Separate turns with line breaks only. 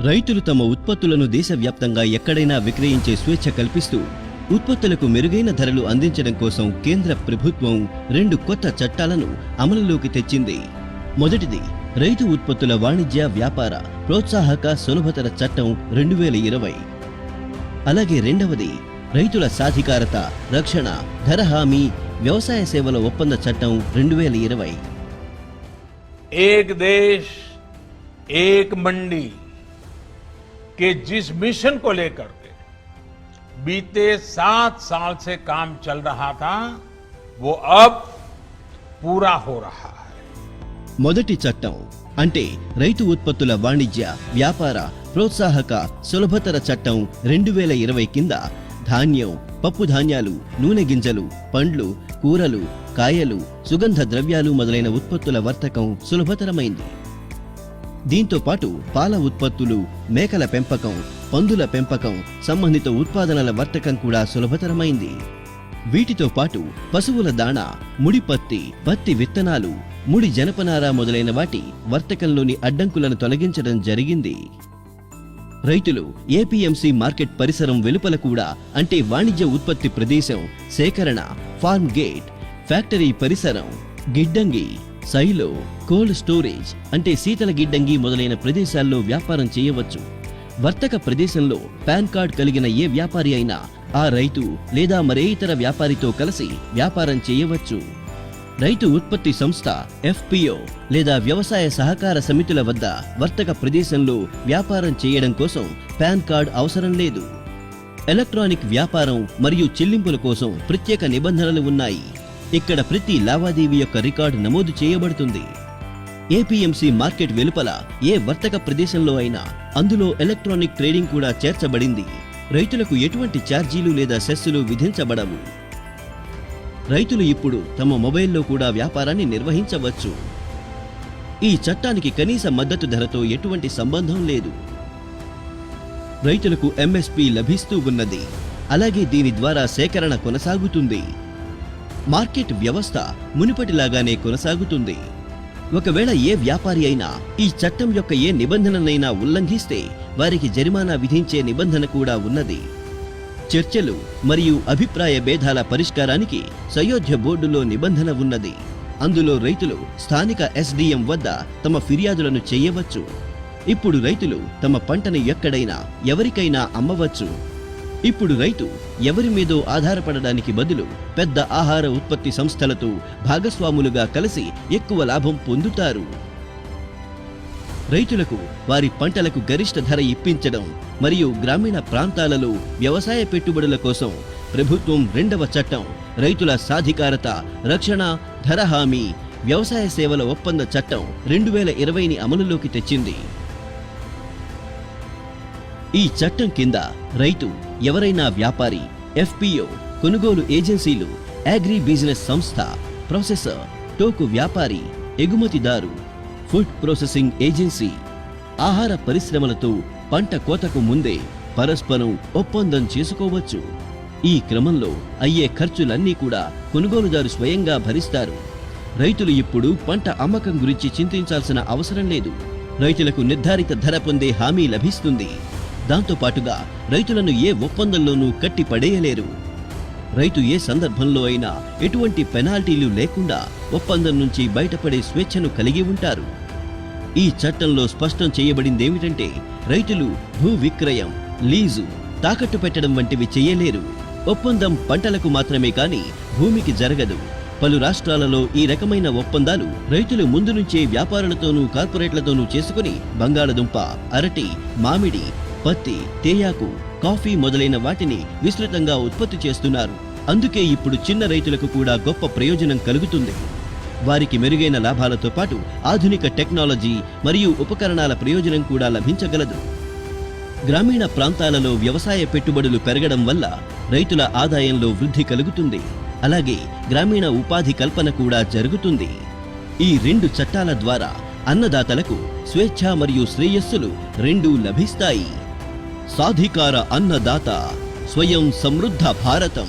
రైతులు తమ ఉత్పత్తులను దేశవ్యాప్తంగా ఎక్కడైనా విక్రయించే స్వేచ్ఛ కల్పిస్తూ ఉత్పత్తులకు మెరుగైన ధరలు అందించడం కోసం కేంద్ర ప్రభుత్వం 2 కొత్త చట్టాలను అమలులోకి తెచ్చింది. మొదటిది రైతు ఉత్పత్తుల వాణిజ్య వ్యాపార ప్రోత్సాహక సులభతర చట్టం 2020. అలాగే రెండవది రైతుల సాధికారత రక్షణ ధర హామీ వ్యవసాయ సేవల ఒప్పంద చట్టం 2020.
एक देश एक मंडी के जिस मिशन को लेकर के बीते 7 साल से काम चल रहा था वो अब पूरा हो रहा है.
మొదటి చట్టం అంటే రైతు ఉత్పత్తుల వాణిజ్య వ్యాపార ప్రోత్సాహక సులభతర చట్టం 2020 కింద ధాన్యం పప్పు ధాన్యాలు నూనె గింజలు పండ్లు కూరలు కాయలు సుగంధ ద్రవ్యాలు మొదలైన ఉత్పత్తుల వర్తకం సులభతరమైంది. దీంతో పాటు పాల ఉత్పత్తులు మేకల పెంపకం పందుల పెంపకం సంబంధిత ఉత్పాదనల వర్తకం కూడా సులభతరమైంది. వీటితో పాటు పశువుల దాణా ముడి పత్తి విత్తనాలు ముడి జనపనార మొదలైన వాటి వర్తకంలోని అడ్డంకులను తొలగించడం జరిగింది. రైతులు ఏపీఎంసీ మార్కెట్ పరిసరం వెలుపల కూడా అంటే వాణిజ్య ఉత్పత్తి ప్రదేశం సేకరణ ఫార్మ్ గేట్ ఫ్యాక్టరీ పరిసరం గిడ్డంగి సైలో కోల్డ్ స్టోరేజ్ అంటే శీతల గిడ్డంగి మొదలైన ప్రదేశాల్లో వ్యాపారం చేయవచ్చు. వర్తక ప్రదేశంలో పాన్ కార్డ్ కలిగిన ఏ వ్యాపారి అయినా ఆ రైతు లేదా మరే ఇతర వ్యాపారితో కలిసి వ్యాపారం చేయవచ్చు. రైతు ఉత్పత్తి సంస్థ ఎఫ్పిఓ లేదా వ్యవసాయ సహకార సమితుల వద్ద వర్తక ప్రదేశంలో వ్యాపారం చేయడం కోసం పాన్ కార్డ్ అవసరం లేదు. ఎలక్ట్రానిక్ వ్యాపారం మరియు చెల్లింపుల కోసం ప్రత్యేక నిబంధనలు ఉన్నాయి. ఇక్కడ ప్రతి లావాదేవీ యొక్క రికార్డు నమోదు చేయబడుతుంది. ఏపీఎంసీ మార్కెట్ వెలుపల ఏ వర్తక ప్రదేశంలో అయినా అందులో ఎలక్ట్రానిక్ ట్రేడింగ్ కూడా చేర్చబడింది. రైతులకు ఎటువంటి ఛార్జీలు లేదా సెస్సులు విధించబడవు. రైతులు ఇప్పుడు తమ మొబైల్లో కూడా వ్యాపారాన్ని నిర్వహించవచ్చు. ఈ చట్టానికి కనీస మద్దతు ధరతో ఎటువంటి సంబంధం లేదు. రైతులకు ఎంఎస్పీ లభిస్తూ ఉన్నది. అలాగే దీని ద్వారా సేకరణ కొనసాగుతుంది. మార్కెట్ వ్యవస్థ మునుపటిలాగానే కొనసాగుతుంది. ఒకవేళ ఏ వ్యాపారి అయినా ఈ చట్టం యొక్క ఏ నిబంధననైనా ఉల్లంఘిస్తే వారికి జరిమానా విధించే నిబంధన కూడా ఉన్నది. చర్చలు మరియు అభిప్రాయ భేదాల పరిష్కారానికి సయోధ్య బోర్డులో నిబంధన ఉన్నది. అందులో రైతులు స్థానిక ఎస్డిఎం వద్ద తమ ఫిర్యాదులను చేయవచ్చు. ఇప్పుడు రైతులు తమ పంటను ఎక్కడైనా ఎవరికైనా అమ్మవచ్చు. ఇప్పుడు రైతు ఎవరి మీదో ఆధారపడడానికి బదులు పెద్ద ఆహార ఉత్పత్తి సంస్థలతో భాగస్వాములుగా కలిసి ఎక్కువ లాభం పొందుతారు. రైతులకు వారి పంటలకు గరిష్ట ధర ఇప్పించడం మరియు గ్రామీణ ప్రాంతాలలో వ్యవసాయ పెట్టుబడుల కోసం ప్రభుత్వం 2వ చట్టం రైతుల సాధికారత రక్షణ ధర హామీ వ్యవసాయ సేవల ఒప్పంద చట్టం 2020ని అమలులోకి తెచ్చింది. ఈ చట్టం కింద రైతు ఎవరైనా వ్యాపారి ఎఫ్పిఓ కొనుగోలు ఏజెన్సీలు అగ్రి బిజినెస్ సంస్థ ప్రాసెసర్ టోకు వ్యాపారి ఎగుమతిదారు ఫుడ్ ప్రాసెసింగ్ ఏజెన్సీ ఆహార పరిశ్రమలతో పంట కోతకు ముందే పరస్పరం ఒప్పందం చేసుకోవచ్చు. ఈ క్రమంలో అయ్యే ఖర్చులన్నీ కూడా కొనుగోలుదారు స్వయంగా భరిస్తారు. రైతులు ఇప్పుడు పంట అమ్మకం గురించి చింతించాల్సిన అవసరం లేదు. రైతులకు నిర్ధారిత ధర పొందే హామీ లభిస్తుంది. దాంతో పాటుగా రైతులను ఏ ఒప్పందంలోనూ కట్టి పడేయలేరు. రైతు ఏ సందర్భంలో అయినా ఎటువంటి పెనాల్టీలు లేకుండా ఒప్పందం నుంచి బయటపడే స్వేచ్ఛను కలిగి ఉంటారు. ఈ చట్టంలో స్పష్టం చేయబడిందేమిటంటే రైతులు భూ విక్రయం లీజు తాకట్టు పెట్టడం వంటివి చేయలేరు. ఒప్పందం పంటలకు మాత్రమే కాని భూమికి జరగదు. పలు రాష్ట్రాలలో ఈ రకమైన ఒప్పందాలు రైతులు ముందు నుంచే వ్యాపారులతోనూ కార్పొరేట్లతోనూ చేసుకుని బంగాళదుంప అరటి మామిడి పత్తి తేయాకు కాఫీ మొదలైన వాటిని విస్తృతంగా ఉత్పత్తి చేస్తున్నారు. అందుకే ఇప్పుడు చిన్న రైతులకు కూడా గొప్ప ప్రయోజనం కలుగుతుంది. వారికి మెరుగైన లాభాలతో పాటు ఆధునిక టెక్నాలజీ మరియు ఉపకరణాల ప్రయోజనం కూడా లభించగలదు. గ్రామీణ ప్రాంతాలలో వ్యవసాయ పెట్టుబడులు పెరగడం వల్ల రైతుల ఆదాయంలో వృద్ధి కలుగుతుంది. అలాగే గ్రామీణ ఉపాధి కల్పన కూడా జరుగుతుంది. ఈ 2 చట్టాల ద్వారా అన్నదాతలకు స్వేచ్ఛ మరియు శ్రేయస్సులు 2 లభిస్తాయి. సాధికార అన్నదాత స్వయం సమృద్ధ భారతం.